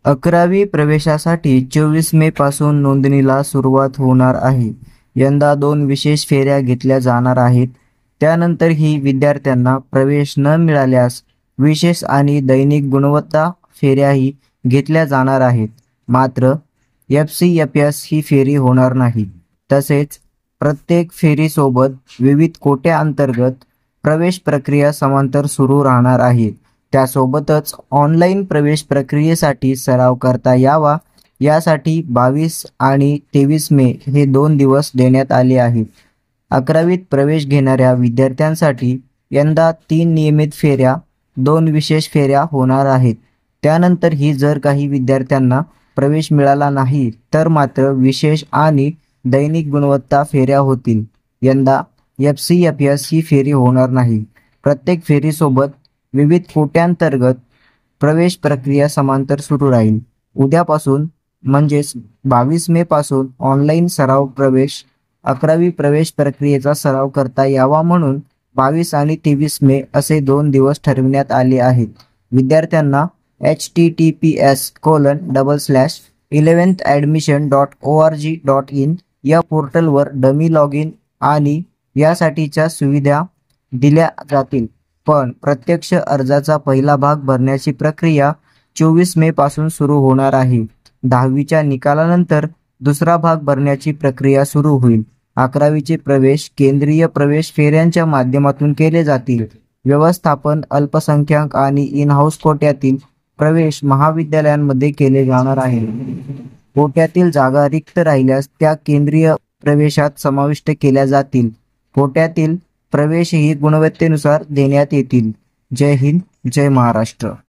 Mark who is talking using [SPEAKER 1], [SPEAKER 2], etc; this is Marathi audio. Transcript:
[SPEAKER 1] 11वी प्रवेशासाठी 24 मे पासून नोंदणीला सुरुवात होणार आहे. यंदा 2 विशेष फेऱ्या घेतल्या जाणार आहेत. त्यानंतरही विद्यार्थ्यांना प्रवेश न मिळाल्यास विशेष आणि दैनिक गुणवत्ता फेऱ्याही घेतल्या जाणार आहेत. मात्र FCFS ही फेरी होणार नाही. तसेच प्रत्येक फेरीसोबत विविध कोट्याअंतर्गत प्रवेश प्रक्रिया समांतर सुरू राहणार आहे. त्यासोबतच ऑनलाईन प्रवेश प्रक्रियेसाठी सराव करता यावा यासाठी 22 आणि 23 मे हे 2 दिवस देण्यात आले आहेत. 11वीत प्रवेश घेणाऱ्या विद्यार्थ्यांसाठी यंदा 3 नियमित फेऱ्या, 2 विशेष फेऱ्या होणार आहेत. त्यानंतरही जर काही विद्यार्थ्यांना प्रवेश मिळाला नाही तर मात्र विशेष आणि दैनिक गुणवत्ता फेऱ्या होतील. यंदा FCFS ही फेरी होणार नाही. प्रत्येक फेरीसोबत विविध कोट्यांतर्गत प्रवेश प्रक्रिया समांतर सुरू राहील. उद्यापासून म्हणजेच 22 मे पासून ऑनलाईन सराव प्रवेश 11वी प्रवेश प्रक्रियेचा सराव करता यावा म्हणून 22 आणि 23 मे असे 2 दिवस ठरविण्यात आले आहेत. विद्यार्थ्यांना https:/11thadmission.org.in या पोर्टलवर डमी लॉग इन आणि यासाठीच्या सुविधा दिल्या जातील. पण प्रत्यक्ष अर्जाचा पहिला भाग भरण्याची प्रक्रिया 24 मे पासून सुरू होणार आहे. 10वीच्या निकालानंतर दुसरा भाग भरण्याची प्रक्रिया सुरू होईल. 11वीचे प्रवेश केंद्रीय प्रवेश फेऱ्यांच्या माध्यमातून केले जातील. व्यवस्थापन अल्पसंख्याक आणि इन हाऊस कोट्यातील प्रवेश महाविद्यालयांमध्ये केले जाणार आहे. कोट्यातील जागा रिक्त राहिल्यास त्या केंद्रीय प्रवेशात समाविष्ट केल्या जातील. कोट्यातील प्रवेशही गुणवत्तेनुसार देण्यात येतील. जय हिंद, जय महाराष्ट्र.